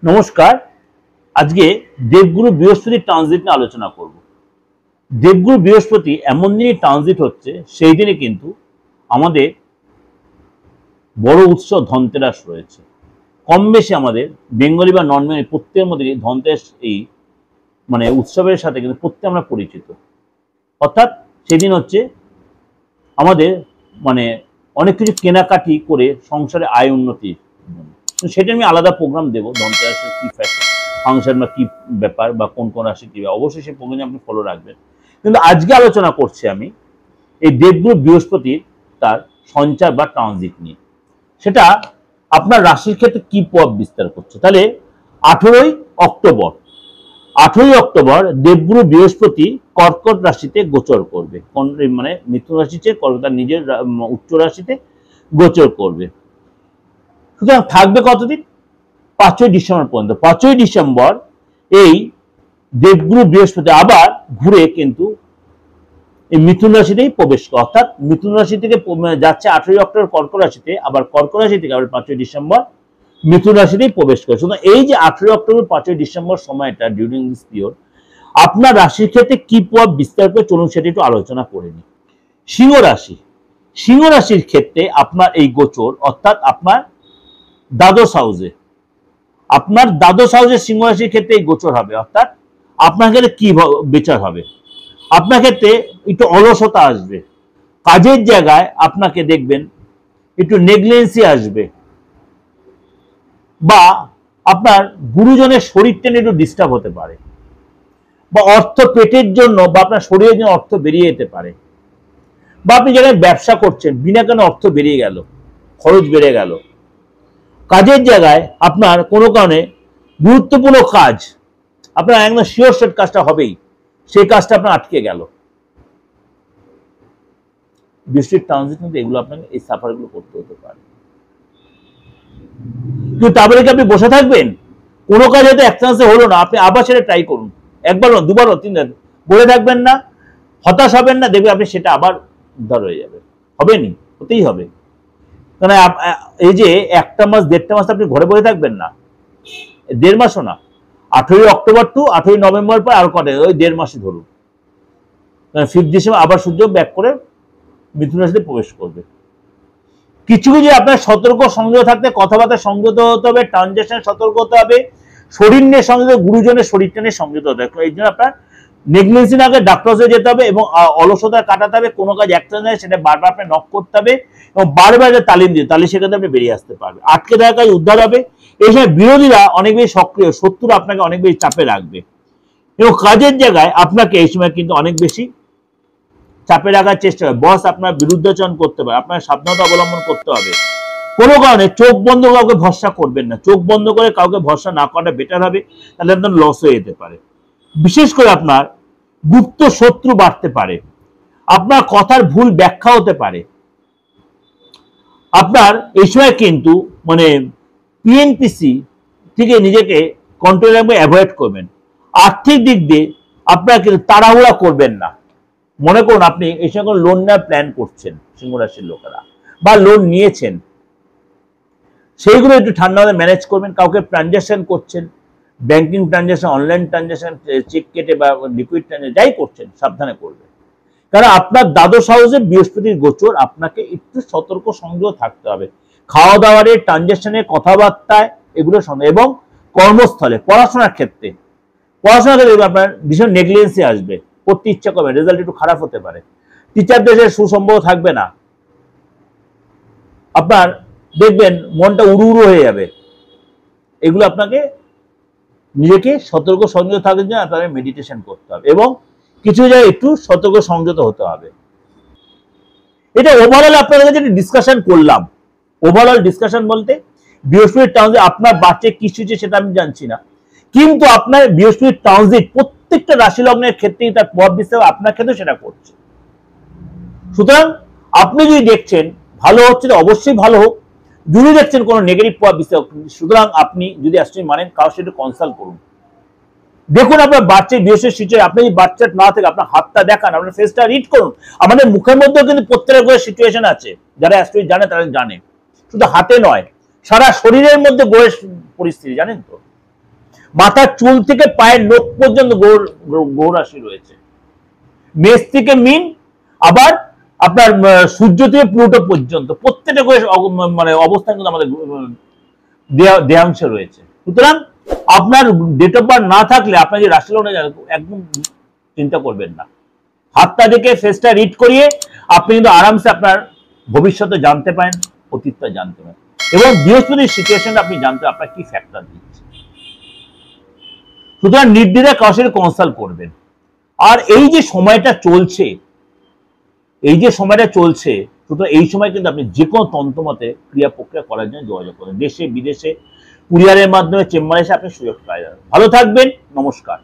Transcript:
নমস্কার। আজকে দেবগুরু বৃহস্পতি ট্রানজিট নিয়ে আলোচনা করব। দেবগুরু বৃহস্পতি এমন দিনই ট্রানজিট হচ্ছে, সেই দিনে কিন্তু আমাদের বড় উৎসব ধনতেরাস রয়েছে। কম বেশি আমাদের বেঙ্গলি বা নন বেঙ্গলি প্রত্যেকের মধ্যে ধনতেরাস এই উৎসবের সাথে কিন্তু প্রত্যেকে আমরা পরিচিত। অর্থাৎ সেদিন হচ্ছে আমাদের অনেক কিছু কেনাকাটি করে সংসারে আয় উন্নতির জন্য। সেটা আমি আলাদা প্রোগ্রাম দেবো, ধনতেরাসের কি ফাংশন বা কি ব্যাপার বা কোন কোন রাশি কি, অবশ্যই সেই প্রোগ্রামে আপনি ফলো রাখবেন। কিন্তু আজকে আলোচনা করছি আমি এই দেবগুরু বৃহস্পতির তার সঞ্চার বা ট্রানজিট নিয়ে। সেটা আপনার রাশির ক্ষেত্রে কি প্রভাব বিস্তার করছে। তাহলে 18ই অক্টোবর দেবগুরু বৃহস্পতি কর্কট রাশিতে গোচর করবে। মিথুন রাশি চেয়ে তার নিজের উচ্চ রাশিতে গোচর করবে। সুতরাং থাকবে কতদিন? 5ই ডিসেম্বর পর্যন্ত। 5ই ডিসেম্বর এই দেবগুরু বৃহস্পতি আবার ঘুরে কিন্তু এই মিথুন রাশিতেই প্রবেশ করে। অর্থাৎ মিথুন রাশি থেকে যাচ্ছে 18ই অক্টোবর কর্কট রাশিতে, আবার কর্কট রাশি থেকে আবার 5ই ডিসেম্বর মিথুন রাশিতেই প্রবেশ করে। সুতরাং এই যে 18ই অক্টোবর 5ই ডিসেম্বর সময়টা, ডিউরিং দিস পিরিয়ড আপনার রাশির ক্ষেত্রে কি প্রভাব বিস্তার করে, চলুন সেটা একটু আলোচনা করে নিই। সিংহ রাশির ক্ষেত্রে আপনার এই গোচর, অর্থাৎ আপনার দ্বাদশ হাউসে সিংহ রাশির ক্ষেত্রে এই গোচর হবে। অর্থাৎ আপনার ক্ষেত্রে কি বিচার হবে? আপনার ক্ষেত্রে একটু অলসতা আসবে, কাজের জায়গায় আপনাকে দেখবেন একটু নেগলিজেন্সি আসবে, বা আপনার গুরুজনের শরীরটা একটু ডিস্টার্ব হতে পারে, বা অর্থ পেটের জন্য বা আপনার শরীরের জন্য অর্থ বেরিয়ে যেতে পারে, বা আপনি যেখানে ব্যবসা করছেন বিনা কেন অর্থ বেরিয়ে গেল, খরচ বেড়ে গেল। কাজের জায়গায় আপনার কোনো কারণে গুরুত্বপূর্ণ কাজ আপনার একদম শিওর সেট কাজটা হবেই, সেই কাজটা আপনার আটকে গেল। বৃষ্টির ট্রানজিট কিন্তু এগুলো আপনাকে এই সাফারগুলো করতে হতে পারে। কিন্তু তারপরে কি আপনি বসে থাকবেন? কোনো কাজ হয়তো এক চান্সে হলো না, আপনি আবার সেটা ট্রাই করুন, একবার না, দুবার না, তিনবার। বলে থাকবেন না, হতাশ হবেন না, দেখবেন আপনি সেটা আবার উদ্ধার হয়ে যাবে। হবেনি, হতেই হবে। কারণ এই যে একটা মাস 1.5 মাস আপনি ঘরে বসে থাকবেন না, 1.5 মাসও না, 18ই অক্টোবর টু 18ই নভেম্বর পর আর কটে, ওই 1.5 মাসই ধরুন। 5 ডিসেম্বর আবার সূর্য ব্যাক করে মিথুন রাশিতে প্রবেশ করবে। কিছু কিছু আপনার সতর্ক সংযত থাকতে, কথাবার্তা সংযত হতে হবে, ট্রানজেকশন সতর্ক হতে হবে, শরীর নিয়ে সংযত, গুরুজনের শরীরটা নিয়ে সংযত হতে হবে। এই জন্য আপনার নেগলিজেন্সি আগে ডাক্তার কাছে যেতে হবে এবং অলসতা কাটাতে হবে। কোনো কাজ একটা নেয় সেটা বারবার আপনার নক করতে হবে এবং বারবার তালিম দিতে, তাহলে সেখানে আপনি বেরিয়ে আসতে পারবে। আটকে থাকা কাজ উদ্ধার হবে। এই সময় বিরোধীরা অনেক বেশি সক্রিয়, শত্রুরা আপনাকে অনেক বেশি চাপে রাখবে এবং কাজের জায়গায় আপনাকে এই সময় কিন্তু অনেক বেশি চাপে রাখার চেষ্টা হবে। বস আপনার বিরুদ্ধাচরণ করতে পারে, আপনার সাবধানতা অবলম্বন করতে হবে। কোনো কারণে চোখ বন্ধ কাউকে ভরসা করবেন না, চোখ বন্ধ করে কাউকে ভরসা না করাটা বেটার হবে, তাহলে আপনার লস হয়ে যেতে পারে। বিশেষ করে আপনার গুপ্ত শত্রু বাড়তে পারে, আপনার কথার ভুল ব্যাখ্যা হতে পারে। আপনার এই সময় কিন্তু পিএনপিসি থেকে নিজেকে কন্ট্রোল রাখবে, অ্যাভয়েড করবেন। আর্থিক দিক দিয়ে আপনার কিন্তু তাড়াহুড়া করবেন না। মনে করুন আপনি এই সময় লোন নেওয়ার প্ল্যান করছেন, সিংহ রাশির লোকেরা, বা লোন নিয়েছেন, সেইগুলো একটু ঠান্ডা ম্যানেজ করবেন। কাউকে ট্রানজাকশন করছেন, banking transaction, online transaction, cheque কেটে বা লিকুইড ট্রানজাকশন, যাই করছেন সাবধানে করবেন। কারণ আপনার দ্বাদশ হাউসে বৃহস্পতির গোচর, আপনাকে একটু সতর্ক সংযত থাকতে হবে। খাওয়া দাওয়ারে, ট্রানজাকশনে, কথাবার্তায় এগুলো সঙ্গে, এবং কর্মস্থলে, পড়াশোনার ক্ষেত্রে আপনার ভীষণ নেগলিজেন্সি আসবে, পড়তে ইচ্ছা করবে, রেজাল্ট একটু খারাপ হতে পারে, টিচারদের সুসম্পর্ক থাকবে না, আপনার দেখবেন মনটা উড়ু উড়ু হয়ে যাবে। এগুলো আপনাকে নিজেকে সতর্ক সংযত থাকার জন্য আপনাকে মেডিটেশন করতে হবে এবং কিছু জায়গায় একটু সতর্ক সংযত হতে হবে। এটা ওভারঅল আপনাদের কাছে ডিসকাশন করলাম। ওভারঅল ডিসকাশন বলতে বৃহস্পতির ট্রানজিট আপনার বাচ্চা কি হচ্ছে সেটা আমি জানছি না, কিন্তু আপনার বৃহস্পতির ট্রানজিট প্রত্যেকটা রাশি লগ্নের ক্ষেত্রেই তার প্রভাব বিস্তার আপনার ক্ষেত্রে সেটা করছে। সুতরাং আপনি যদি দেখছেন ভালো হচ্ছে, অবশ্যই ভালো হোক। যদি দেখছেন কোনো নেগেটিভ প্রভাব বিস্তার, সুতরাং আপনি যদি অ্যাস্ট্রোলজি মানেন, কারোর সাথে কনসাল্ট করুন। দেখুন আপনার বাচ্চার বৃহস্পতির সিচুয়েশন, আপনি যদি বাচ্চার না থেকে আপনার হাতটা দেখান, আপনার ফেসটা রিড করুন। আমাদের মুখের মধ্যেও কিন্তু প্রত্যেকের করে সিচুয়েশন আছে, যারা অ্যাস্ট্রোলজি জানে তারা জানে, শুধু হাতে নয়, সারা শরীরের মধ্যে গ্রহের পরিস্থিতি জানেন তো। মাথার চুল থেকে পায়ের নখ পর্যন্ত গ্রহ রাশি রয়েছে। মেষ থেকে মিন, আবার আপনার সূর্য থেকে প্লুটো পর্যন্ত প্রত্যেকটা মানে অবস্থান কিন্তু আমাদের দেহাংশে রয়েছে। সুতরাং আপনার ডেট অফ বার্থ না থাকলে আপনার যে রাশি লগ্ন একদম চিন্তা করবেন না, হাতটা দেখে ফেসটা রিড করিয়ে আপনি কিন্তু আরামসে আপনার ভবিষ্যতে জানতে পারেন, অতীতটা জানতে পারেন, এবং বৃহস্পতির সিচুয়েশন আপনি জানতে আপনার কি ফ্যাক্টর দিচ্ছে। সুতরাং নির্দ্বিধায় কারোর সাথে কনসাল্ট করবেন। আর এই যে সময়টা চলছে, সুতরাং এই সময় কিন্তু আপনি যে কোনো তন্ত্রমতে ক্রিয়া প্রক্রিয়া করার জন্য যোগাযোগ করেন। দেশে বিদেশে কুরিয়ারের মাধ্যমে চেম্বারে এসে আপনি সুযোগ পাই যাবেন। ভালো থাকবেন, নমস্কার।